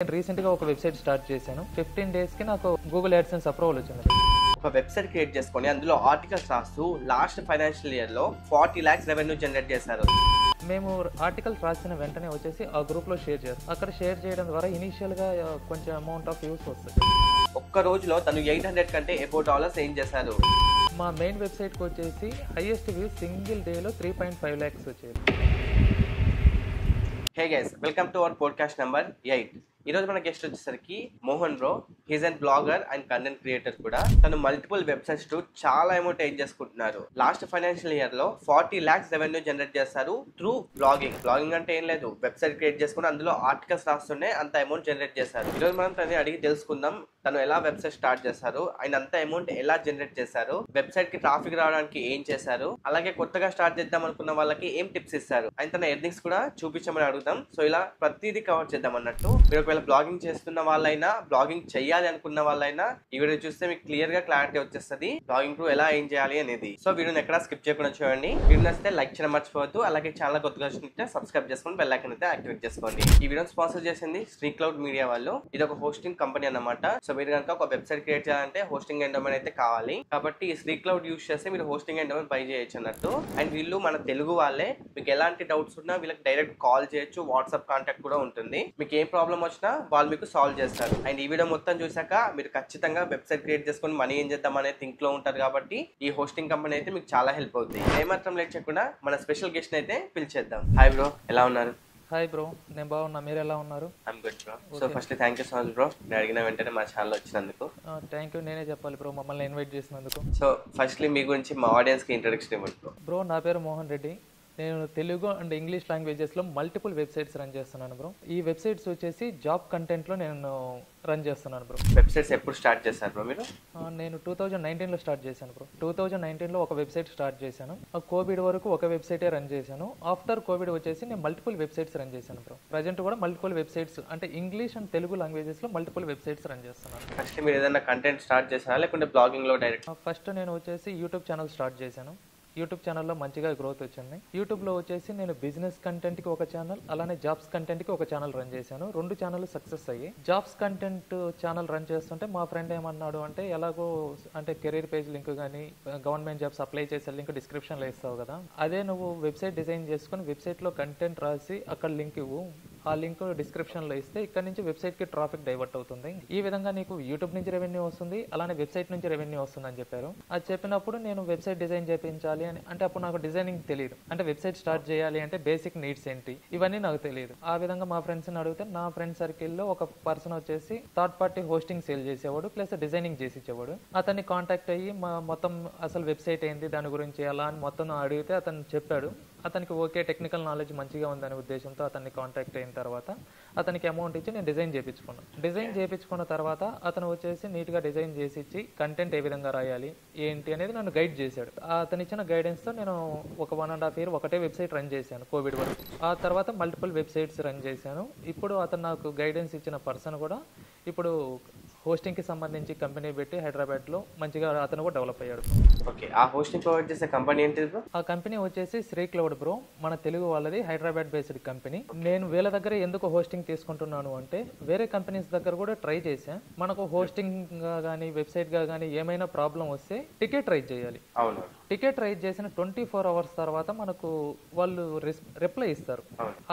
నేను రీసెంట్గా ఒక వెబ్సైట్ స్టార్ట్ చేశాను. 15 డేస్కి నాకు గూగుల్ యాడ్సెన్స్ అప్రూవల్ వచ్చింది. ఒక వెబ్సైట్ క్రియేట్ చేసుకొని అందులో ఆర్టికల్స్ రాస్తూ లాస్ట్ ఫైనాన్షియల్ ఇయర్లో 40 lakhs రెవెన్యూ జనరేట్ చేశారు. మేము ఆర్టికల్స్ రాసిన వెంటనే వచ్చేసి ఆ గ్రూప్లో షేర్ చేస్తాం. అక్కడ షేర్ చేయడం ద్వారా ఇనీషియల్గా కొంచెం అమౌంట్ ఆఫ్ వ్యూస్ వస్తుంది. ఒక్క రోజులో తను 800 కంటే ఎబో డాలర్స్ ఏం చేశారు. మా మెయిన్ వెబ్సైట్కి వచ్చేసి హైయెస్ట్ వ్యూస్ సింగిల్ డేలో 3.5 lakhs వచ్చేది. Hey guys, welcome to our podcast number 8. ఈ రోజు మన గెస్ట్ వచ్చేసరికి Mohan bro. He's and blogger and content creator కూడా. తను మల్టిపుల్ వెబ్సైట్స్ టు చాలా అమౌంట్ ఎయిన్ చేసుకుంటున్నారు. లాస్ట్ ఫైనాన్షియల్ ఇయర్ లో 40 lakhs రెవెన్యూ జనరేట్ చేస్తారు త్రూ బ్లాగింగ్ అంటే ఏం లేదు, వెబ్సైట్ క్రియేట్ చేసుకుని అందులో ఆర్టికల్స్ రాస్తూనే అంత అమౌంట్ జనరేట్ చేశారు. ఈ రోజు మనం తనని అడిగి తెలుసుకుందాం తను ఎలా వెబ్సైట్ స్టార్ట్ చేశారు, ఆయన అంత అమౌంట్ ఎలా జనరేట్ చేశారు, వెబ్సైట్ కి ట్రాఫిక్ రావడానికి ఏం చేశారు, అలాగే కొత్తగా స్టార్ట్ చేద్దాం అనుకున్న వాళ్ళకి ఏం టిప్స్ ఇస్తారు, ఆయన తన ఎర్నింగ్స్ కూడా చూపించమని అడుగుతాం. సో ఇలా ప్రతిదీ కవర్ చేద్దాం అన్నట్టు. మీరు ఒకవేళ బ్లాగింగ్ చేస్తున్న వాళ్ళైనా, బ్లాగింగ్ చేయాలి అనుకున్న వాళ్ళైనా ఈ వీడియో చూస్తే మీకు క్లియర్ గా క్లారిటీ వచ్చేస్తుంది బ్లాగింగ్ ఎలా ఏం చేయాలి అనేది. సో వీడియోని ఎక్కడ స్కిప్ చేయకుండా చూడండి. వీడియో నచ్చితే లైక్ చేయడం మర్చిపోవద్దు. అలాగే ఛానల్ కొత్తగా వచ్చినట్టే సబ్స్క్రైబ్ చేసుకొని బెల్ ఐకాన్ అయితే యాక్టివేట్ చేసుకోండి. ఈ వీడియోని స్పాన్సర్ చేసింది శ్రీక్లౌడ్ మీడియా వాళ్ళు. ఇది ఒక హోస్టింగ్ కంపెనీ అన్నమాట. సో మీరు కనుక ఒక వెబ్సైట్ క్రియేట్ చేయాలంటే హోస్టింగ్ అండ్ డొమైన్ అయితే కావాలి. కాబట్టి ఈ శ్రీక్లౌడ్ యూస్ చేస్తే మీరు హోస్టింగ్ అండ్ డొమైన్ బై చేయొచ్చు అన్నట్టు. అండ్ వీళ్ళు మన తెలుగు వాళ్ళే. మీకు ఎలాంటి డౌట్స్ ఉన్నా వీళ్ళకి డైరెక్ట్ కాల్ చేయొచ్చు, వాట్సాప్ కాంటాక్ట్ కూడా ఉంటుంది. మీకు ఏం ప్రాబ్లం వచ్చినా వాళ్ళు మీకు సాల్వ్ చేస్తారు. అండ్ ఈ వీడియో మొత్తం చూసాక మీరు ఖచ్చితంగా వెబ్సైట్ క్రియేట్ చేసుకుని మనీ ఏం చేద్దాం అనే థింక్ లో ఉంటారు. కాబట్టి ఈ హోస్టింగ్ కంపెనీ అయితే మీకు చాలా హెల్ప్ అవుతుంది. ఏమాత్రం లేట్ చేయకుండా మన స్పెషల్ గెస్ట్ అయితే పిలిచేద్దాం. హాయ్ బ్రో, ఎలా ఉన్నారు? హాయ్ బ్రో, నేను బాగున్నా, మీరు ఎలా ఉన్నారు? I'm good bro. So first thank you so much bro, నేను అడిగిన వెంటనే మా ఛానల్ వచ్చినందుకు. థ్యాంక్ యూ, నేనే చెప్పాలి బ్రో మమ్మల్ని ఇన్వైట్ చేసినందుకు. సో ఫస్ట్లీ మీ గురించి మా ఆడియన్స్కి ఇంట్రొడక్షన్ ఇవ్వండి బ్రో. బ్రో నా పేరు మోహన్ రెడ్డి. నేను తెలుగు అండ్ ఇంగ్లీష్ లాంగ్వేజెస్లో మల్టిపుల్ వెబ్సైట్స్ రన్ చేస్తున్నాను బ్రో. ఈ వెబ్సైట్స్ వచ్చేసి జాబ్ కంటెంట్లో నేను రన్ చేస్తున్నాను బ్రో. వెబ్సైట్స్ ఎప్పుడు స్టార్ట్ చేశారు బ్రో మీరు? నేను 2019లో స్టార్ట్ చేశాను బ్రో. 2019లో ఒక వెబ్సైట్ స్టార్ట్ చేశాను. కోవిడ్ వరకు ఒక వెబ్సైటే రన్ చేశాను. ఆఫ్టర్ కోవిడ్ వచ్చేసి నేను మల్టిపుల్ వెబ్సైట్స్ రన్ చేశాను బ్రో. ప్రజెంట్ కూడా మల్టిపుల్ వెబ్సైట్స్ అంటే ఇంగ్లీష్ అండ్ తెలుగు లాంగ్వేజెస్లో మల్టిపుల్ వెబ్సైట్స్ రన్ చేస్తున్నాను. ఫస్ట్ మీరు ఏదైనా కంటెంట్ స్టార్ట్ చేశారా లేకుంటే బ్లాగింగ్లో డైరెక్ట్? ఫస్ట్ నేను వచ్చేసి యూట్యూబ్ ఛానల్ స్టార్ట్ చేశాను. యూట్యూబ్ ఛానల్లో మంచిగా గ్రోత్ వచ్చింది. యూట్యూబ్లో వచ్చేసి నేను బిజినెస్ కంటెంట్కి ఒక ఛానల్, అలానే జాబ్స్ కంటెంట్కి ఒక ఛానల్ రన్ చేశాను. 2 ఛానల్ సక్సెస్ అయ్యి. జాబ్స్ కంటెంట్ ఛానల్ రన్ చేస్తుంటే మా ఫ్రెండ్ ఏమన్నాడు అంటే, ఎలాగో అంటే కెరీర్ పేజ్ లింక్ కానీ గవర్నమెంట్ జాబ్స్ అప్లై చేసే లింక్ డిస్క్రిప్షన్లో ఇస్తావు కదా, అదే నువ్వు వెబ్సైట్ డిజైన్ చేసుకుని వెబ్సైట్లో కంటెంట్ రాసి అక్కడ లింక్ ఇవ్వు, ఆ లింక్ డిస్క్రిప్షన్లో ఇస్తే ఇక్కడ నుంచి వెబ్సైట్కి ట్రాఫిక్ డైవర్ట్ అవుతుంది, ఈ విధంగా నీకు యూట్యూబ్ నుంచి రెవెన్యూ వస్తుంది, అలానే వెబ్సైట్ నుంచి రెవెన్యూ వస్తుంది అని చెప్పారు. అది చెప్పినప్పుడు నేను వెబ్సైట్ డిజైన్ చేయించాలి అని అంటే అప్పుడు నాకు డిజైనింగ్ తెలియదు. అంటే వెబ్సైట్ స్టార్ట్ చేయాలి అంటే బేసిక్ నీడ్స్ ఏంటి ఇవన్నీ నాకు తెలియదు. ఆ విధంగా మా ఫ్రెండ్స్ని అడిగితే నా ఫ్రెండ్ సర్కిల్లో ఒక పర్సన్ వచ్చేసి థర్డ్ పార్టీ హోస్టింగ్ సేల్ చేసేవాడు ప్లస్ డిజైనింగ్ చేసి ఇచ్చేవాడు. అతన్ని కాంటాక్ట్ అయ్యి మొత్తం అసలు వెబ్సైట్ ఏంటి దాని గురించి ఎలా అని మొత్తం అడిగితే అతను చెప్పాడు. అతనికి ఓకే టెక్నికల్ నాలెడ్జ్ మంచిగా ఉందనే ఉద్దేశంతో అతన్ని కాంటాక్ట్ అయిన తర్వాత అతనికి అమౌంట్ ఇచ్చి నేను డిజైన్ చేయించుకున్నాను. డిజైన్ చేయించుకున్న తర్వాత అతను వచ్చేసి నీట్గా డిజైన్ చేసి ఇచ్చి కంటెంట్ ఏ విధంగా రాయాలి ఏంటి అనేది నన్ను గైడ్ చేశాడు. అతను ఇచ్చిన గైడెన్స్తో నేను ఒక 1.5 year ఒకటే వెబ్సైట్ రన్ చేశాను కోవిడ్ వరకు. ఆ తర్వాత మల్టిపుల్ వెబ్సైట్స్ రన్ చేశాను. ఇప్పుడు అతను నాకు గైడెన్స్ ఇచ్చిన పర్సన్ కూడా ఇప్పుడు హోస్టింగ్కి సంబంధించి కంపెనీ పెట్టి హైదరాబాద్లో మంచిగా అతను కూడా డెవలప్ అయ్యాడు. ఓకే, ఆ హోస్టింగ్ ప్రొవైడ్ చేసే కంపెనీ ఏంటిది బ్రో? ఆ కంపెనీ వచ్చేసి శ్రీక్లౌడ్ బ్రో, మన తెలుగు వాళ్ళది, హైదరాబాద్ బేస్డ్ కంపెనీ. నేను వీళ్ళ దగ్గర ఎందుకు హోస్టింగ్ తీసుకుంటున్నాను అంటే వేరే కంపెనీస్ దగ్గర కూడా ట్రై చేశాను. మనకు హోస్టింగ్గా కానీ వెబ్సైట్గా కానీ ఏమైనా ప్రాబ్లం వస్తే టికెట్ రైజ్ చేయాలి. అవును, టికెట్ రైజ్ చేసిన 24 hours తర్వాత మనకు వాళ్ళు రిప్లై ఇస్తారు.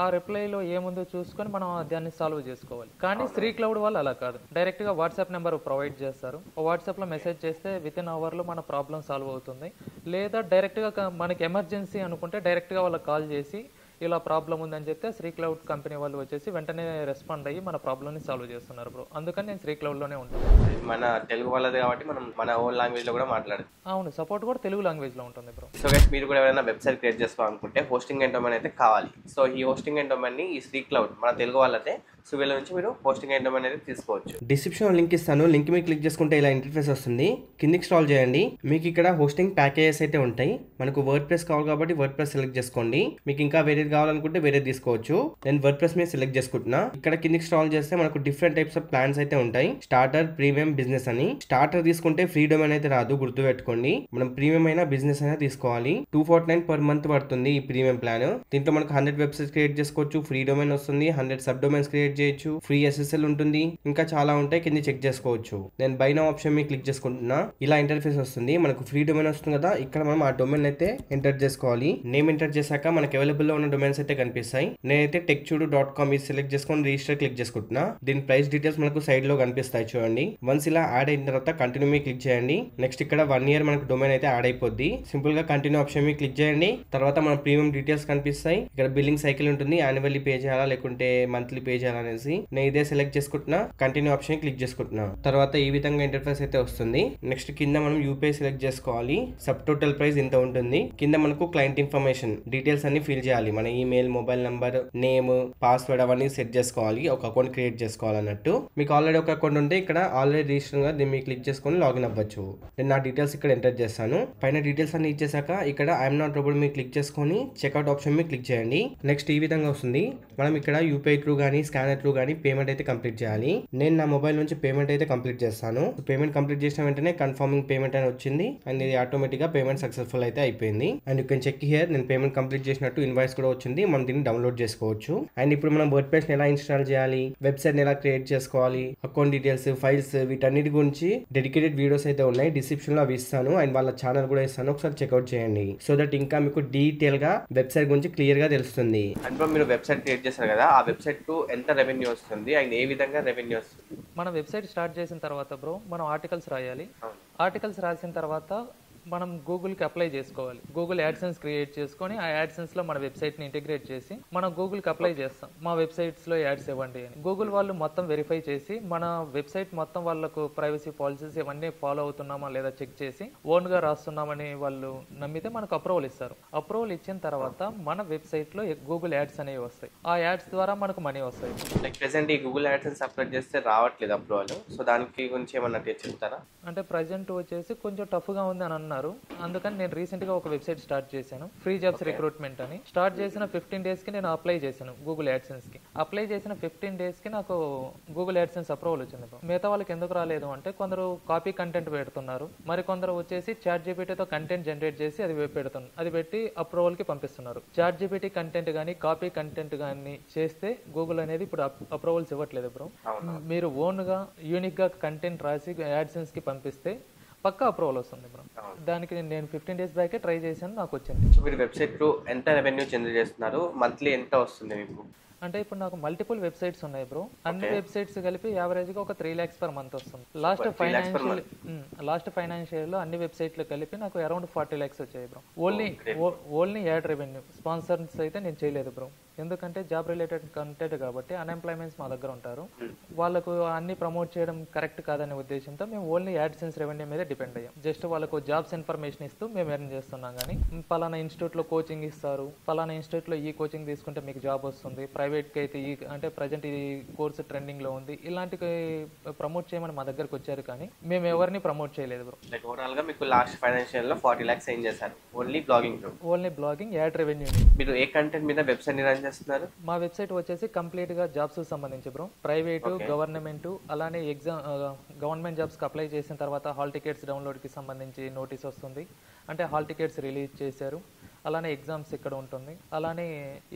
ఆ రిప్లైలో ఏముందో చూసుకొని మనం దాన్ని సాల్వ్ చేసుకోవాలి. కానీ శ్రీక్లౌడ్ వాళ్ళు అలా కాదు, డైరెక్ట్గా వాట్సాప్ నెంబర్ ప్రొవైడ్ చేస్తారు. వాట్సాప్లో మెసేజ్ చేస్తే వితిన్ అవర్లో మన ప్రాబ్లం సాల్వ్ అవుతుంది. లేదా డైరెక్ట్గా మనకి ఎమర్జెన్సీ అనుకుంటే డైరెక్ట్గా వాళ్ళకి కాల్ చేసి ఇలా ప్రాబ్లం ఉందని చెప్తే శ్రీక్లౌడ్ కంపెనీ వాళ్ళు వచ్చేసి వెంటనే రెస్పాండ్ అయ్యి మన ప్రాబ్లమ్ని సాల్వ్ చేస్తున్నారు బ్రో. అందుకని నేను శ్రీక్లౌడ్లోనే ఉంటాను. మన తెలుగు వాళ్ళది కాబట్టి మనం మన ఓన్ లాంగ్వేజ్లో కూడా మాట్లాడదు. అవును, సపోర్ట్ కూడా తెలుగు లాంగ్వేజ్లో ఉంటుంది బ్రో. సో గైస్, మీరు కూడా ఎవరైనా వెబ్సైట్ క్రియేట్ చేసుకోవాలనుకుంటే హోస్టింగ్ అండ్ డొమైన్ అయితే కావాలి. సో ఈ హోస్టింగ్ అండ్ డొమైన్ని ఈ శ్రీక్లౌడ్ మన తెలుగు వాళ్ళదే. సో వీళ్ళ నుంచి మీరు హోస్టింగ్ అండ్ డొమైన్ అయితే తీసుకోవచ్చు. డిస్క్రిప్షన్ లింక్ ఇస్తాను, లింక్ మీద క్లిక్ చేసుకుంటే ఇలా ఇంటర్ఫేస్ వస్తుంది. కిందికి స్క్రాల్ చేయండి, మీకు ఇక్కడ హోస్టింగ్ ప్యాకేజెస్ అయితే ఉంటాయి. మనకు వర్డ్ ప్రెస్ కావాలి కాబట్టి వర్డ్ ప్రెస్ సెలెక్ట్ చేసుకోండి. మీకు ఇంకా వేరే ఏది కావాలనుకుంటే వేరే తీసుకోవచ్చు. నేను వర్డ్ ప్రెస్ మీద సెలెక్ట్ చేసుకుంటున్నా. ఇక్కడ కిందికి స్క్రాల్ చేస్తే మనకు డిఫరెంట్ టైప్స్ ఆఫ్ ప్లాన్స్ అయితే ఉంటాయి. స్టార్టర్, ప్రీమియం, బిజినెస్ అని. స్టార్టర్ తీసుకుంటే ఫ్రీ డొమైన్ అయితే రాదు, గుర్తు పెట్టుకోండి. మనం ప్రీమియం అయినా బిజినెస్ అయినా తీసుకోవాలి. 249 పర్ మంత్ పడుతుంది ఈ ప్రీమియం ప్లాన్. దీంట్లో మనకు 100 వెబ్సైట్స్ క్రియేట్ చేసుకోవచ్చు, ఫ్రీ డొమైన్ వస్తుంది, 100 సబ్ డొమైన్స్ క్రియేట్ చేయొచ్చు, ఫ్రీ SSL ఉంటుంది, ఇంకా చాలా ఉంటాయి. కింద చెక్ చేసుకోవచ్చు. నేను బై నౌ ఆప్షన్ మీద క్లిక్ చేసుకుంటున్నా. ఇలా ఇంటర్ఫేస్ వస్తుంది. మనకు ఫ్రీ డొమైన్ వస్తుంది కదా, ఇక్కడ మనం ఆ డొమైన్ అయితే ఎంటర్ చేసుకోవాలి. నేమ్ ఎంటర్ చేశాక మనకు అవైలబుల్ లో ఉన్న డొమైన్స్ అయితే కనిపిస్తాయి. నేనైతే techchudu.com ఇది సెలెక్ట్ చేసుకొని రిజిస్టర్ క్లిక్ చేసుకుంటున్నా. దీని ప్రైస్ డీటెయిల్స్ మనకు సైడ్ లో కనిపిస్తాయి చూడండి. వన్స్ ఇలా యాడ్ అయిన తర్వాత కంటిన్యూ మీద క్లిక్ చేయండి. నెక్స్ట్ ఇక్కడ 1 year మనకు డొమైన్ అయితే యాడ్ అయిపోద్ది. సింపుల్ గా కంటిన్యూ ఆప్షన్ మీద క్లిక్ చేయండి. తర్వాత మన ప్రీమియం డీటెయిల్స్ కనిపిస్తాయి. ఇక్కడ బిల్లింగ్ సైకిల్ ఉంటుంది, యాన్యువల్లీ పే చేయాలా లేకుంటే మంత్లీ పే చేయాలా అనేసి. నేను ఇదే సెలెక్ట్ చేసుకుంటున్నా, కంటిన్యూ ఆప్షన్ క్లిక్ చేసుకుంటున్నా. తర్వాత ఈ విధంగా ఇంటర్ఫేస్ అయితే వస్తుంది. నెక్స్ట్ కింద మనం యూపీఐ సెలెక్ట్ చేసుకోవాలి. సబ్ టోటల్ ప్రైస్ ఇంత ఉంటుంది. కింద మనకు క్లయింట్ ఇన్ఫర్మేషన్ డీటెయిల్స్ అన్ని ఫిల్ చేయాలి. మన email, mobile number, name, password అవన్నీ సెట్ చేసుకోవాలి. ఒక అకౌంట్ క్రియేట్ చేసుకోవాలన్నట్టు. మీకు ఆల్రెడీ ఒక అకౌంట్ ఉంటే ఇక్కడ ఆల్రెడీ రిజిస్టర్ గా దీన్ని క్లిక్ చేసుకొని లాగిన్ అవ్వచ్చు. నేను నా డీటెయిల్స్ ఇక్కడ ఎంటర్ చేస్తాను. పైన డీటెయిల్స్ అన్ని ఇచ్చేసాక ఇక్కడ ఐఎమ్ నాట్ రోబోట్ మీద క్లిక్ చేసుకొని చెక్అవుట్ ఆప్షన్ మీద క్లిక్ చేయండి. నెక్స్ట్ ఈ విధంగా వస్తుంది. మనం ఇక్కడ యూపీఐ త్రూ గానీ స్కానర్ త్రూ గానీ పేమెంట్ అయితే కంప్లీట్ చేయాలి. నేను నా మొబైల్ నుంచి పేమెంట్ అయితే కంప్లీట్ చేస్తాను. పేమెంట్ కంప్లీట్ చేసిన వెంటనే కన్ఫర్మింగ్ పేమెంట్ అని వచ్చింది అండ్ ఇది ఆటోమేటిక్ గా పేమెంట్ సక్సెస్ఫుల్ అయితే అయిపోయింది. And you can check here నేను పేమెంట్ కంప్లీట్ చేసినట్టు ఇన్వాయిస్ కూడా వచ్చింది. మనం దీన్ని డౌన్లోడ్ చేసుకోవచ్చు. అండ్ ఇప్పుడు మనం వర్డ్ ప్రెస్ ఎలా ఇన్స్టాల్ చేయాలి, వెబ్సైట్ ఎలా క్రియేట్ చేసుకోవాలి, అకౌంట్ డీటెయిల్స్, ఫైల్స్, వీటన్నిటి గురించి డెడికేటెడ్ వీడియోస్ అయితే ఉన్నాయి. డిస్క్రిప్షన్ లో అవి ఇస్తాను అండ్ వాళ్ళ ఛానల్ కూడా ఇస్తాను, ఒకసారి చెక్అవుట్ చేయండి. సో దట్ ఇంకా మీకు డీటెయిల్ గా వెబ్సైట్ గురించి క్లియర్ గా తెలుస్తుంది. అంటే మీరు వెబ్సైట్ క్రియేట్ చేశారు కదా, ఆ వెబ్సైట్ కు ఎంత రెవెన్యూ వస్తుంది అండ్ ఏ విధంగా రెవెన్యూ వస్తుంది? మనం వెబ్సైట్ స్టార్ట్ చేసిన తర్వాత బ్రో మనం ఆర్టికల్స్ రాయాలి. ఆర్టికల్స్ రాసిన తర్వాత మనం గూగుల్కి అప్లై చేసుకోవాలి. గూగుల్ యాడ్సెన్స్ క్రియేట్ చేసుకొని ఆ యాడ్సెన్స్లో మన వెబ్సైట్ని ఇంటిగ్రేట్ చేసి మనం గూగుల్కి అప్లై చేస్తాం. మా వెబ్సైట్స్లో యాడ్స్ ఇవ్వండి అని. గూగుల్ వాళ్ళు మొత్తం వెరిఫై చేసి మన వెబ్సైట్ మొత్తం వాళ్ళకు ప్రైవసీ పాలసీస్ ఇవన్నీ ఫాలో అవుతున్నామా లేదా చెక్ చేసి ఓన్గా రాస్తున్నామని వాళ్ళు నమ్మితే మనకు అప్రూవల్ ఇస్తారు. అప్రూవల్ ఇచ్చిన తర్వాత మన వెబ్సైట్లో గూగుల్ యాడ్స్ అనేవి వస్తాయి. ఆ యాడ్స్ ద్వారా మనకు మనీ వస్తాయి. లైక్ ప్రెసెంట్ ఈ గూగుల్ యాడ్సెన్స్ అప్లోడ్ చేస్తే రావట్లేదు అప్రూవల్. సో దానికి గురించి ఏమన్నా చెప్తారా? అంటే ప్రజెంట్ వచ్చేసి కొంచెం టఫ్గా ఉంది అని అన్నారు. అందుకని నేను రీసెంట్గా ఒక వెబ్సైట్ స్టార్ట్ చేశాను, ఫ్రీ జాబ్స్ రిక్రూట్మెంట్ అని. స్టార్ట్ చేసిన 15 daysకి నేను అప్లై చేశాను గూగుల్ యాడ్సెన్స్కి. అప్లై చేసిన 15 daysకి నాకు గూగుల్ యాడ్సెన్స్ అప్రూవల్ వచ్చింది. మిగతా వాళ్ళకి ఎందుకు రాలేదు అంటే కొందరు కాపీ కంటెంట్ పెడుతున్నారు, మరి కొందరు వచ్చేసి చాట్ జీపీటీతో కంటెంట్ జనరేట్ చేసి అది పెట్టి అప్రూవల్కి పంపిస్తున్నారు. చాట్ జీపీటీ కంటెంట్ కానీ కాపీ కంటెంట్ కానీ చేస్తే గూగుల్ అనేది ఇప్పుడు అప్రూవల్స్ ఇవ్వట్లేదు బ్రో. మీరు ఓన్గా యూనిక్గా కంటెంట్ రాసి యాడ్సెన్స్కి పంపిస్తే పక్కా అప్రూవల్ వస్తుంది బ్రో. దానికి నేను 15 days బ్యాకే ట్రై చేశాను, నాకు వచ్చింది. మీరు వెబ్సైట్ ఎంత రెవెన్యూ జనరేట్ చేస్తున్నారు, మంత్లీ ఎంత వస్తుంది మీకు? అంటే ఇప్పుడు నాకు మల్టిపుల్ వెబ్సైట్స్ ఉన్నాయి బ్రో. అన్ని వెబ్సైట్స్ కలిపి యావరేజ్గా ఒక 3 lakhs per month వస్తుంది. లాస్ట్ ఫైనాన్షియల్ లో అన్ని వెబ్సైట్లు కలిపి నాకు అరౌండ్ 40 lakhs వచ్చాయి bro. Only add revenue. Sponsors అయితే నేను చేయలేదు బ్రో, ఎందుకంటే జాబ్ రిలేటెడ్ కంటెంట్ కాబట్టి అన్ఎంప్లాయ్మెంట్స్ మా దగ్గర ఉంటారు. వాళ్ళకు అన్ని ప్రమోట్ చేయడం కరెక్ట్ కాదనే ఉద్దేశంతో మేము ఓన్లీ యాడ్సెన్స్ రెవెన్యూ మీద డిపెండ్ అయ్యాం. జస్ట్ వాళ్ళకు జాబ్స్ ఇన్ఫర్మేషన్ ఇస్తూ మేము ఎర్న్ చేస్తున్నాం. కానీ పలానా ఇన్స్టిట్యూట్లో కోచింగ్ ఇస్తారు, పలానా ఇన్స్టిట్యూట్లో ఈ కోచింగ్ తీసుకుంటే మీకు జాబ్ వస్తుంది, ప్రైవేట్కి అయితే ఈ అంటే ప్రజెంట్ ఈ కోర్సు ట్రెండింగ్లో ఉంది, ఇలాంటి ప్రమోట్ చేయమని మా దగ్గరకు వచ్చారు. కానీ మేము ఎవరిని ప్రమోట్ చేయలేదు బ్రో. లైక్ ఓవరాల్ గా మీకు లాస్ట్ ఫైనాన్షియల్ లో 40 lakhs ఏం చేశారు ఓన్లీ బ్లాగింగ్ యాడ్ రెవెన్యూ. మీరు ఏ కంటెంట్ మీద వెబ్సైట్ ని రన్ చేస్తున్నారు? మా వెబ్సైట్ వచ్చేసి కంప్లీట్ గా జాబ్స్ సంబంధించి బ్రో. ప్రైవేటు, గవర్నమెంట్, అలానే గవర్నమెంట్ జాబ్స్ కి అప్లై చేసిన తర్వాత హాల్ టికెట్స్ డౌన్లోడ్ కి సంబంధించి నోటీస్ వస్తుంది. అంటే హాల్ టికెట్స్ రిలీజ్ చేశారు, అలానే ఎగ్జామ్స్ ఇక్కడ ఉంటుంది, అలానే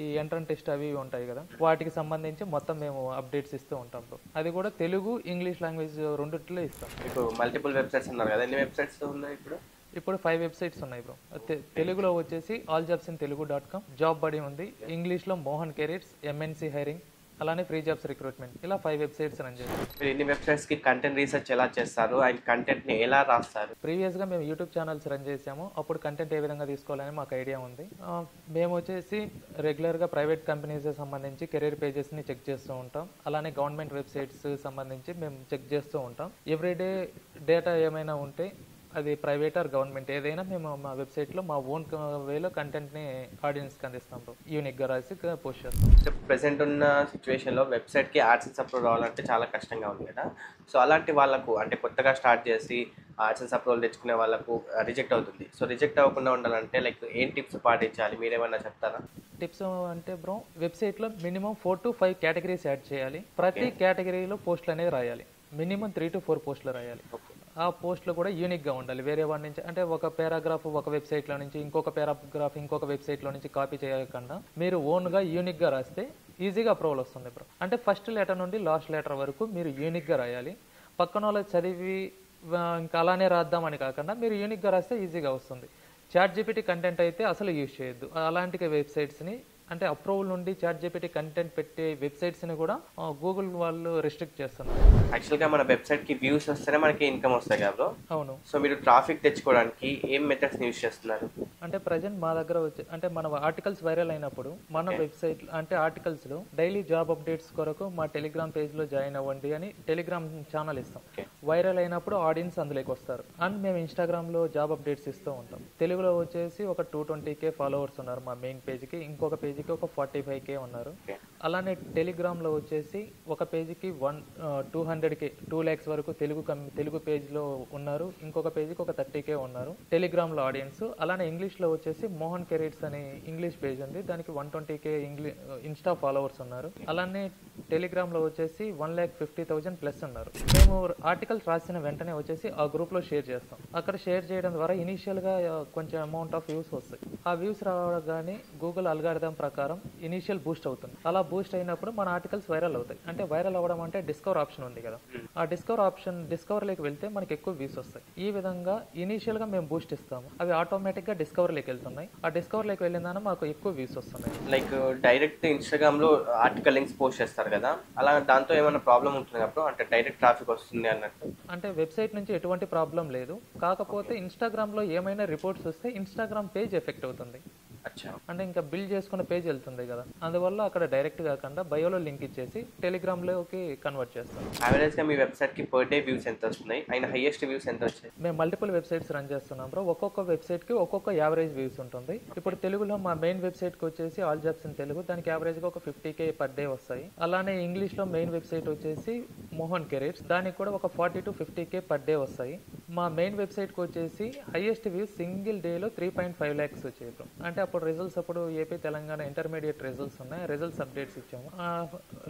ఈ ఎంట్రన్స్ టెస్ట్ అవి ఉంటాయి కదా, వాటికి సంబంధించి మొత్తం మేము అప్డేట్స్ ఇస్తూ ఉంటాం బ్రో. అది కూడా తెలుగు, ఇంగ్లీష్ లాంగ్వేజ్ రెండిట్లో ఇస్తాం. మీకు మల్టిపుల్ వెబ్సైట్స్ ఉన్నారు కదా, ఎన్ని వెబ్సైట్స్ ఉన్నాయి ఇప్పుడు 5 వెబ్సైట్స్ ఉన్నాయి బ్రో. తెలుగులో వచ్చేసి alljobsintelugu.com, జాబ్ బడి ఉంది, ఇంగ్లీష్లో మోహన్ కెరీర్స్, MNC హైరింగ్, అలానే ఫ్రీ జాబ్స్ రిక్రూట్మెంట్, ఇలా 5 వెబ్సైట్స్ రన్ చేస్తాం. మీరు ఇన్ని వెబ్సైట్స్ కి కంటెంట్ రీసెర్చ్ ఎలా చేస్తారు అండ్ కంటెంట్ ని ఎలా రాస్తారు? ప్రీవియస్గా మేము యూట్యూబ్ ఛానల్స్ రన్ చేసాము, అప్పుడు కంటెంట్ ఏ విధంగా తీసుకోవాలని మాకు ఐడియా ఉంది. మేము వచ్చేసి రెగ్యులర్గా ప్రైవేట్ కంపెనీస్ సంబంధించి కెరీర్ పేజెస్ని చెక్ చేస్తూ ఉంటాం, అలానే గవర్నమెంట్ వెబ్సైట్స్ సంబంధించి మేము చెక్ చేస్తూ ఉంటాం. ఎవ్రీడే డేటా ఏమైనా ఉంటే అది ప్రైవేట్ ఆర్ గవర్నమెంట్ ఏదైనా మేము మా వెబ్సైట్లో మా ఓన్ వేలో కంటెంట్ని ఆడియన్స్కి అందిస్తాం బ్రో. యూనిక్గా రాసి పోస్ట్ చేస్తాం. ప్రెసెంట్ ఉన్న సిచ్యువేషన్లో వెబ్సైట్కి యాడ్సెన్స్ అప్రూవ్ రావాలంటే చాలా కష్టంగా ఉంది కదా. సో అలాంటి వాళ్ళకు అంటే కొత్తగా స్టార్ట్ చేసి యాడ్సెన్స్ అప్రూవల్ తెచ్చుకునే వాళ్ళకు రిజెక్ట్ అవుతుంది. సో రిజెక్ట్ అవ్వకుండా ఉండాలంటే లైక్ ఏం టిప్స్ పాటించాలి, మీరేమన్నా చెప్తారా? టిప్స్ అంటే బ్రో, వెబ్సైట్లో మినిమం 4 to 5 కేటగిరీస్ యాడ్ చేయాలి. ప్రతి కేటగిరీలో పోస్టులు అనేది రాయాలి. మినిమం 3 to 4 పోస్టులు రాయాలి. ఆ పోస్టులు కూడా యూనిక్గా ఉండాలి. వేరే వాడి నుంచి అంటే ఒక పారాగ్రాఫ్ ఒక వెబ్సైట్లో నుంచి ఇంకొక పారాగ్రాఫ్ ఇంకొక వెబ్సైట్లో నుంచి కాపీ చేయకుండా మీరు ఓన్గా యూనిక్గా రాస్తే ఈజీగా అప్రూవల్ వస్తుంది బ్రో. అంటే ఫస్ట్ లెటర్ నుండి లాస్ట్ లెటర్ వరకు మీరు యూనిక్గా రాయాలి. పక్కన వాళ్ళు చదివి ఇంకా అలానే రాద్దామని కాకుండా మీరు యూనిక్గా రాస్తే ఈజీగా వస్తుంది. ChatGPT కంటెంట్ అయితే అసలు యూజ్ చేయొద్దు. అలాంటి వెబ్సైట్స్ని అంటే అప్రూవల్ నుండి ChatGPT కంటెంట్ పెట్టే వెబ్సైట్స్ని కూడా గూగుల్ వాళ్ళు రిస్ట్రిక్ట్ చేస్తున్నారు. యాక్చువల్గా మన వెబ్సైట్కి వ్యూస్ వస్తేనే మనకి ఇన్కమ్ వస్తాయి కదా. అవును. సో మీరు ట్రాఫిక్ తెచ్చుకోవడానికి ఏం మెథడ్స్ యూజ్ చేస్తున్నారు? అంటే ప్రజెంట్ మా దగ్గర వచ్చి అంటే మన ఆర్టికల్స్ వైరల్ అయినప్పుడు మన వెబ్సైట్ అంటే ఆర్టికల్స్లో డైలీ జాబ్ అప్డేట్స్ కొరకు మా టెలిగ్రామ్ పేజ్లో జాయిన్ అవ్వండి అని టెలిగ్రామ్ ఛానల్ ఇస్తాం. వైరల్ అయినప్పుడు ఆడియన్స్ అందులోకి వస్తారు. అండ్ మేము ఇన్స్టాగ్రామ్లో జాబ్ అప్డేట్స్ ఇస్తూ ఉంటాం. తెలుగులో వచ్చేసి ఒక 220K ఫాలోవర్స్ ఉన్నారు మా మెయిన్ పేజ్కి. ఇంకొక పేజ్కి ఒక 45K ఉన్నారు. అలానే టెలిగ్రామ్లో వచ్చేసి ఒక పేజీకి 200K 2 lakhs వరకు తెలుగు పేజ్లో ఉన్నారు. ఇంకొక పేజీకి ఒక 30K ఉన్నారు టెలిగ్రామ్లో ఆడియన్స్. అలానే ఇంగ్లీష్లో వచ్చేసి మోహన్ కెరీర్స్ అనే ఇంగ్లీష్ పేజ్ ఉంది, దానికి 120K ఇన్స్టా ఫాలోవర్స్ ఉన్నారు. అలానే టెలిగ్రామ్లో వచ్చేసి 1,50,000 ప్లస్ ఉన్నారు. మేము ఆర్టికల్స్ రాసిన వెంటనే వచ్చేసి ఆ గ్రూప్లో షేర్ చేస్తాం. అక్కడ షేర్ చేయడం ద్వారా ఇనీషియల్గా కొంచెం అమౌంట్ ఆఫ్ వ్యూస్ వస్తాయి. ఆ వ్యూస్ రావగానే గూగుల్ అల్గారిథం ప్రకారం ఇనీషియల్ బూస్ట్ అవుతుంది. అలా బూస్ట్ అయినప్పుడు మన ఆర్టికల్స్ వైరల్ అవుతాయి. అంటే వైరల్ అవ్వడం అంటే డిస్కవర్ ఆప్షన్ ఉంది కదా, ఆ డిస్కవర్లోకి వెళ్తే మనకి ఎక్కువ వ్యూస్ వస్తాయి. ఈ విధంగా ఇనీషియల్గా మేము బూస్ట్ ఇస్తాము, అవి ఆటోమేటిక్గా డిస్కవర్లోకి వెళ్తున్నాయి. ఆ డిస్కవర్లోకి వెళ్ళిందాన మాకు ఎక్కువ వ్యూస్ వస్తున్నాయి. లైక్ డైరెక్ట్ ఇన్స్టాగ్రామ్లో ఆర్టికల్ లింక్స్ పోస్ట్ చేస్తారు కదా, అలా దాంతో ఏమైనా ప్రాబ్లం ఉంటుంది అప్పుడు? అంటే డైరెక్ట్ ట్రాఫిక్ వస్తుంది అన్నట్టు. అంటే వెబ్సైట్ నుంచి ఎటువంటి ప్రాబ్లం లేదు, కాకపోతే ఇన్స్టాగ్రామ్లో ఏమైనా రిపోర్ట్స్ వస్తే ఇన్స్టాగ్రామ్ పేజ్ ఎఫెక్ట్ అవుతుంది. అంటే ఇంకా బిల్డ్ చేసుకున్న పేజ్ వెళ్తుంది కదా, అందువల్ల అక్కడ డైరెక్ట్ కాకుండా బయోలో లింక్ ఇచ్చేసి టెలిగ్రామ్లోకి కన్వర్ట్ చేస్తాం. యావరేజ్గా మీ వెబ్సైట్కి పర్ డే వ్యూస్ ఎంత వస్తున్నాయి? అయినా హైయెస్ట్ వ్యూస్ ఎంత వచ్చాయి? మేము మల్టిపుల్ వెబ్సైట్స్ రన్ చేస్తున్నాం బ్రో. ఒక్కొక్క వెబ్సైట్కి ఒక్కొక్క యావరేజ్ వ్యూస్ ఉంటుంది. ఇప్పుడు తెలుగులో మా మెయిన్ వెబ్సైట్కి వచ్చేసి ఆల్ జాబ్స్ ఇన్ తెలుగు, దానికి యావరేజ్గా ఒక 50K పర్ డే వస్తాయి. అలానే ఇంగ్లీష్లో మెయిన్ వెబ్సైట్ వచ్చేసి మోహన్ కెరీర్స్, దానికి కూడా ఒక 40 to 50K పర్ డే వస్తాయి. మా మెయిన్ వెబ్సైట్కి వచ్చేసి హైయెస్ట్ వ్యూస్ సింగిల్ డేలో 3.5 lakhs వచ్చాయి బ్రో. అంటే అప్పుడు రిజల్ట్స్ అప్పుడు ఏపీ తెలంగాణ ఇంటర్మీడియట్ రిజల్ట్స్ ఉన్నాయి, రిజల్ట్స్ అప్డేట్స్ ఇచ్చాము.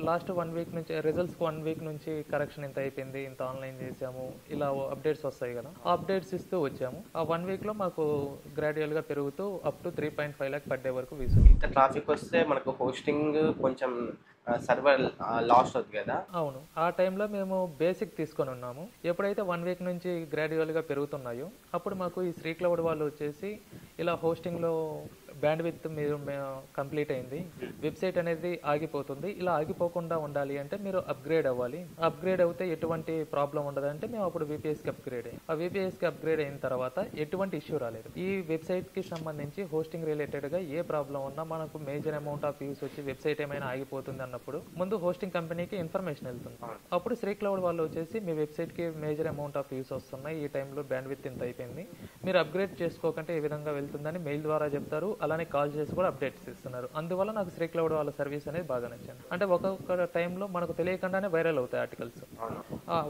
లాస్ట్ 1 week నుంచి రిజల్ట్స్ 1 week నుంచి కరెక్షన్ ఇంత అయిపోయింది, ఇంత ఆన్లైన్ చేసాము, ఇలా అప్డేట్స్ వస్తాయి కదా, ఆ అప్డేట్స్ ఇస్తూ వచ్చాము. ఆ 1 weekలో మాకు గ్రాడ్యువల్గా పెరుగుతూ up to 3.5 lakh per day వరకు వ్యూస్. ఇంత ట్రాఫిక్ వస్తే మనకు హోస్టింగ్ కొంచెం సర్వర్ లాస్ట్ అవుతుంది కదా. అవును, ఆ టైంలో మేము బేసిక్ తీసుకొని ఉన్నాము. ఎప్పుడైతే 1 week నుంచి గ్రాడ్యువల్గా పెరుగుతున్నాయో అప్పుడు మాకు ఈ శ్రీక్లౌడ్ వాళ్ళు వచ్చేసి ఇలా హోస్టింగ్లో బ్యాండ్ విత్ మీరు కంప్లీట్ అయింది, వెబ్సైట్ అనేది ఆగిపోతుంది, ఇలా ఆగిపోకుండా ఉండాలి అంటే మీరు అప్గ్రేడ్ అవ్వాలి. అప్గ్రేడ్ అవుతే ఎటువంటి ప్రాబ్లం ఉండదంటే మేము అప్పుడు VPSకి అప్గ్రేడ్ అయ్యాం. ఆ VPSకి అప్గ్రేడ్ అయిన తర్వాత ఎటువంటి ఇష్యూ రాలేదు. ఈ వెబ్సైట్కి సంబంధించి హోస్టింగ్ రిలేటెడ్గా ఏ ప్రాబ్లం ఉన్నా మనకు మేజర్ అమౌంట్ ఆఫ్ వ్యూస్ వచ్చి వెబ్సైట్ ఏమైనా ఆగిపోతుంది అన్నప్పుడు ముందు హోస్టింగ్ కంపెనీకి ఇన్ఫర్మేషన్ వెళ్తుంది. అప్పుడు శ్రీక్లౌడ్ వాళ్ళు వచ్చేసి మీ వెబ్సైట్కి మేజర్ అమౌంట్ ఆఫ్ వ్యూస్ వస్తున్నాయి, ఈ టైంలో బ్యాండ్ విత్ ఇంత అయిపోయింది, మీరు అప్గ్రేడ్ చేసుకోకంటే ఏ విధంగా వెళ్తుందని మెయిల్ ద్వారా చెప్తారు. అలానే కాల్ చేసి కూడా అప్డేట్స్ ఇస్తున్నారు. అందువల్ల నాకు శ్రీక్లౌడ్ వాళ్ళ సర్వీస్ అనేది బాగా నచ్చింది. అంటే ఒక్కొక్క టైంలో మనకు తెలియకుండానే వైరల్ అవుతాయి ఆర్టికల్స్.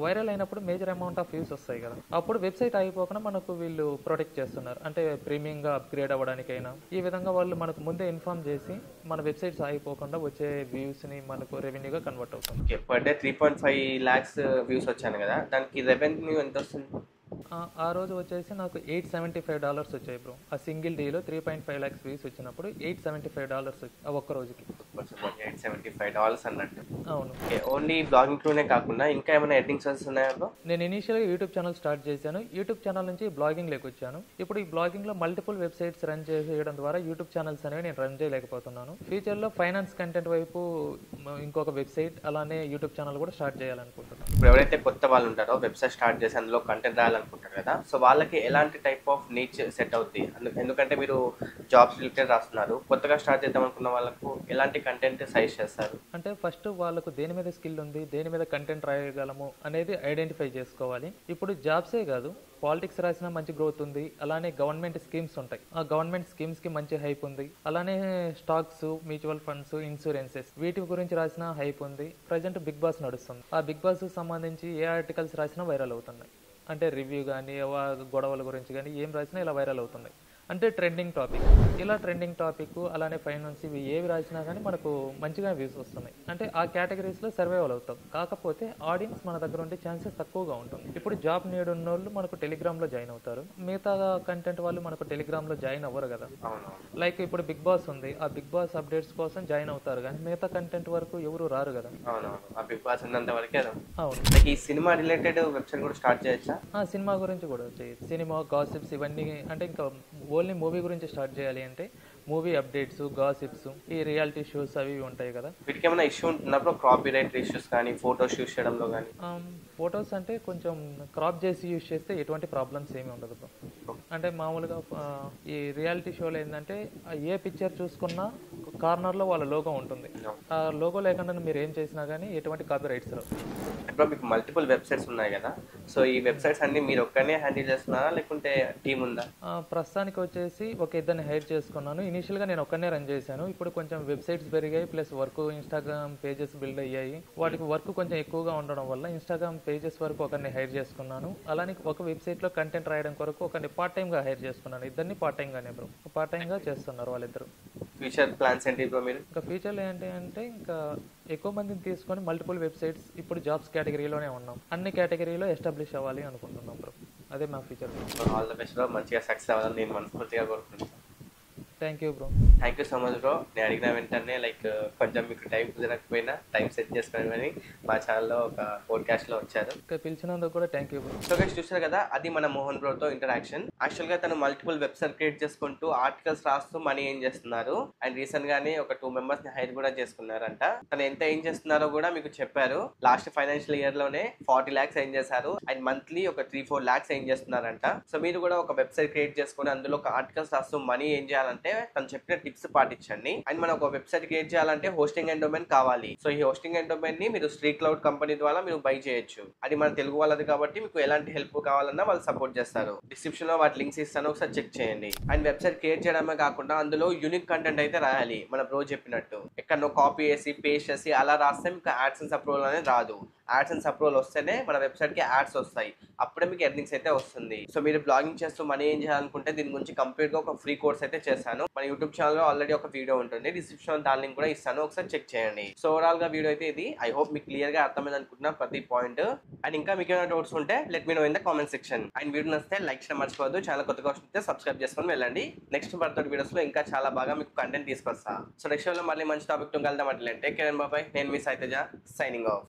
వైరల్ అయినప్పుడు మేజర్ అమౌంట్ ఆఫ్ వ్యూస్ వస్తాయి కదా, అప్పుడు వెబ్సైట్ అయిపోకుండా మనకు వీళ్ళు ప్రొటెక్ట్ చేస్తున్నారు. అంటే ప్రీమియంగా అప్గ్రేడ్ అవ్వడానికైనా ఈ విధంగా వాళ్ళు మనకు ముందే ఇన్ఫార్మ్ చేసి మన వెబ్సైట్స్ ఆగిపోకుండా వచ్చే వ్యూస్ని మనకు రెవెన్యూగా కన్వర్ట్ అవుతుంది. పర్ డే 3.5 lakhs వ్యూస్ వచ్చాను కదా, దానికి రెవెన్యూ ఎంత వస్తుంది? ఆ రోజు వచ్చేసి నాకు $875 వచ్చాయి బ్రో. ఆ సింగిల్ డేలో 3.5 lakhs వ్యూస్ వచ్చినప్పుడు $875 ఆ ఒక్క రోజుకి. $875 అన్నట్టు. అవును. ఓన్లీ బ్లాగింగ్ త్రూనే కాకుండా ఇంకా ఏమైనా ఎర్నింగ్ సోర్సెస్ ఉన్నాయా బ్రో? నేను ఇనీషియల్గా యూట్యూబ్ ఛానల్ స్టార్ట్ చేశాను. యూట్యూబ్ ఛానల్ నుంచి బ్లాగింగ్ వచ్చాను. ఇప్పుడు ఈ బ్లాగింగ్లో మల్టిపుల్ వెబ్సైట్స్ రన్ చేయడం ద్వారా యూట్యూబ్ ఛానల్స్ అనేవి నేను రన్ చేయలేకపోతున్నాను. ఫ్యూచర్లో ఫైనాన్స్ కంటెంట్ వైపు ఇంకొక వెబ్సైట్ అలానే యూట్యూబ్ ఛానల్ కూడా స్టార్ట్ చేయాలనుకుంటున్నాను. ఇప్పుడు ఎవరైతే కొత్త వాళ్ళు ఉంటారో వెబ్సైట్ స్టార్ట్ చేసి అందులో కంటెంట్ రాయాలనుకుంటారు కదా, సో వాళ్ళకి ఎలాంటి టైప్ ఆఫ్ నీచ్ సెట్ అవుతుంది? ఎందుకంటే మీరు జాబ్స్ రిలేటెడ్ రాస్తున్నారు, కొత్తగా స్టార్ట్ చేద్దాం అనుకున్న వాళ్ళకు ఎలాంటి ఎలాంటి కంటెంట్ సజెస్ట్ చేస్తారు? అంటే ఫస్ట్ వాళ్ళకు దేని మీద స్కిల్ ఉంది, దేని మీద కంటెంట్ రాయగలము అనేది ఐడెంటిఫై చేసుకోవాలి. ఇప్పుడు జాబ్సే కాదు, పాలిటిక్స్ రాసినా మంచి గ్రోత్ ఉంది, అలానే గవర్నమెంట్ స్కీమ్స్ ఉంటాయి, ఆ గవర్నమెంట్ స్కీమ్స్కి మంచి హైప్ ఉంది, అలానే స్టాక్స్, మ్యూచువల్ ఫండ్స్, ఇన్సూరెన్సెస్ వీటి గురించి రాసినా హైప్ ఉంది. ప్రజెంట్ బిగ్ బాస్ నడుస్తుంది, ఆ బిగ్ బాస్కి సంబంధించి ఏ ఆర్టికల్స్ రాసినా వైరల్ అవుతున్నాయి. అంటే రివ్యూ కానీ గొడవల గురించి కానీ ఏం రాసినా ఇలా వైరల్ అవుతున్నాయి. అంటే ట్రెండింగ్ టాపిక్, ఇలా ట్రెండింగ్ టాపిక్ అలానే ఫైనాన్స్ ఇవి ఏవి రాసినా కానీ మనకు మంచిగా వ్యూస్ వస్తున్నాయి. అంటే ఆ కేటగిరీస్లో సర్వైవల్ అవుతాం. కాకపోతే ఆడియన్స్ మన దగ్గర ఉండే ఛాన్సెస్ తక్కువగా ఉంటుంది. ఇప్పుడు జాబ్ నీడ్ ఉన్న వాళ్ళు మనకు టెలిగ్రామ్లో జాయిన్ అవుతారు, మిగతా కంటెంట్ వాళ్ళు మనకు టెలిగ్రామ్లో జాయిన్ అవ్వరు కదా. లైక్ ఇప్పుడు బిగ్ బాస్ ఉంది, ఆ బిగ్ బాస్ అప్డేట్స్ కోసం జాయిన్ అవుతారు కానీ మిగతా కంటెంట్ వరకు ఎవరు రారు కదా. ఆ బిగ్ బాస్ ఉన్నంత వరకే. అవును. ఈ సినిమా రిలేటెడ్ వెబ్సైట్ కూడా స్టార్ట్ చేయొచ్చా? సినిమా గురించి కూడా చేయొచ్చు. సినిమా గాసిప్స్ ఇవన్నీ, అంటే ఇంకా ఓన్లీ మూవీ గురించి స్టార్ట్ చేయాలి అంటే మూవీ అప్డేట్స్, గాసిప్స్, ఈ రియాలిటీ షోస్ అవి ఉంటాయి కదా. వీటికి ఏమైనా ఇష్యూ ఉంటున్నప్పుడు కాపీ రైట్ ఇష్యూస్ కానీ ఫోటోస్ యూస్ చేయడంలో కానీ? ఫొటోస్ అంటే కొంచెం క్రాప్ చేసి యూజ్ చేస్తే ఎటువంటి ప్రాబ్లమ్స్ ఏమీ ఉండదు బ్రో. అంటే మామూలుగా ఈ రియాలిటీ షోలో ఏంటంటే ఏ పిక్చర్ చూసుకున్నా కార్నర్లో వాళ్ళ లోగో ఉంటుంది. ఆ లోగో లేకుండా మీరు ఏం చేసినా కానీ ఎటువంటి కాపీ రైట్స్ రావు. ఇప్పుడు మీకు మల్టిపుల్ వెబ్సైట్స్ ఉన్నాయి కదా, సో ఈ వెబ్సైట్స్ అన్ని మీరు ఒక్కనే హ్యాండిల్ చేస్తున్నారా లేకుంటే టీం ఉందా? ప్రస్తుతానికి వచ్చేసి ఒక ఇద్దరిని హైర్ చేసుకున్నాను. ఇనీషియల్గా నేను ఒక్కనే రన్ చేశాను. ఇప్పుడు కొంచెం వెబ్సైట్స్ పెరిగాయి, plus work Instagram pages build అయ్యాయి. వాటికి వర్క్ కొంచెం ఎక్కువగా ఉండడం వల్ల ఇన్స్టాగ్రామ్ పేజెస్ వరకు ఒకరిని హైర్ చేసుకున్నాను. అలానే ఒక వెబ్సైట్లో కంటెంట్ రాయడం కొరకు ఒకరిని పార్ట్ టైమ్గా హైర్ చేసుకున్నాను. ఇద్దరిని పార్ట్ టైమ్గానే బ్రో, పార్ట్ టైమ్గా చేస్తున్నారు వాళ్ళిద్దరు. ఫ్యూచర్ ప్లాన్స్ ఏంటి బ్రో మీరు? ఇంకా ఫ్యూచర్లో ఏంటి అంటే ఇంకా ఎక్కువ మందిని తీసుకొని మల్టిపుల్ వెబ్సైట్స్, ఇప్పుడు జాబ్స్ కేటగిరీలోనే ఉన్నాం, అన్ని కేటగిరీలో ఎస్టాబ్లిష్ అవ్వాలి అనుకుంటున్నాం బ్రో. అదే మా future. All the best bro, మంచిగా సక్సెస్ అవ్వాలని నేను మనస్ఫూర్తిగా కోరుకుంటున్నాను. Thank you bro. Thank you so much bro. నేను అడిగిన వెంటనే కొంచెం మీకు టైం కుదరకపోయినా టైం సెట్ చేసుకొని మా ఛానల్లో ఒక పోడ్కాస్ట్లో వచ్చారు. పిలిచినందుకు కూడా thank you bro. So guys చూసారు కదా, అది మన మోహన్ బ్రోతో ఇంటరాక్షన్. యాక్చువల్గా తను మల్టిపుల్ వెబ్సైట్ క్రియేట్ చేసుకుంటూ ఆర్టికల్స్ రాస్తూ మనీ ఏం చేస్తున్నారు. అండ్ రీసెంట్ గానే ఒక 2 members ని హైర్ కూడా చేసుకున్నారంట. తను ఎంత ఏం చేస్తున్నారో కూడా మీకు చెప్పారు. లాస్ట్ ఫైనాన్షియల్ ఇయర్ లోనే 40 lakhs ఏం చేశారు. అండ్ మంత్లీ ఒక 3-4 lakhs ఏం చేస్తున్నారంట. సో మీరు కూడా ఒక వెబ్సైట్ క్రియేట్ చేసుకుని అందులో ఒక ఆర్టికల్స్ రాస్తూ మనీ ఏం చేయాలంటే తను చెప్పిన టిప్స్ పాటించండి. అండ్ మనం ఒక వెబ్సైట్ క్రియేట్ చేయాలంటే హోస్టింగ్ అండ్ డొమైన్ కావాలి. సో ఈ హోస్టింగ్ అండ్ డొమైన్ ని మీరు స్ట్రీట్ క్లౌడ్ కంపెనీ ద్వారా మీరు బై చేయొచ్చు. అది మన తెలుగు వాళ్ళది కాబట్టి మీకు ఎలాంటి హెల్ప్ కావాలన్నా వాళ్ళు సపోర్ట్ చేస్తారు. డిస్క్రిప్షన్ లో వాటి లింక్స్ ఇస్తాను, ఒకసారి చెక్ చేయండి. అండ్ వెబ్సైట్ క్రియేట్ చేయడమే కాకుండా అందులో యూనిక్ కంటెంట్ అయితే రాయాలి. మన బ్రో చెప్పినట్టు ఎక్కడో కాపీ చేసి పేస్ట్ చేసి అలా రాస్తే మీకు యాడ్సెన్స్ అప్రూవల్ అనేది రాదు. యాడ్సెన్స్ అప్రూవల్ వస్తేనే మన వెబ్సైట్ కి యాడ్స్ వస్తాయి, అప్పుడే మీకు ఎర్నింగ్స్ అయితే వస్తుంది. సో మీరు బ్లాగింగ్ చేస్తూ మనీ ఏం చేయాలనుకుంటే దీని గురించి కంప్లీట్ గా ఒక ఫ్రీ కోర్స్ అయితే చేశాను. మన యూట్యూబ్ ఛానల్ లో ఆల్రెడీ ఒక వీడియో ఉంటుంది, డిస్క్రిప్షన్ దాని లింక్ కూడా ఇస్తాను, ఒకసారి చెక్ చేయండి. సో ఓవరాల్ గా వీడియో అయితే ఇది. ఐ హోప్ మీకు క్లియర్ గా అర్థమైంది అనుకుంటున్నా ప్రతి పాయింట్. అండ్ ఇంకా మీకు ఏమైనా డౌట్స్ ఉంటే let me know in the comment section. And video నచ్చితే లైక్ చేయడం మర్చిపోవద్దు. ఛానల్ కొత్తగా వస్తే సబ్స్క్రైబ్ చేసుకొని వెళ్ళండి. నెక్స్ట్ బర్త్డే వీడియోస్ లో ఇంకా చాలా బాగా మీకు కంటెంట్ తీసుకొస్తా. సో నెక్స్ట్ లో మళ్ళీ మంచి టాపిక్ తో కలుద్దాం. అంటే టేక్ కేర్ అండ్ బాయ్. నేను మీ సైతేజ సైనింగ్ ఆఫ్.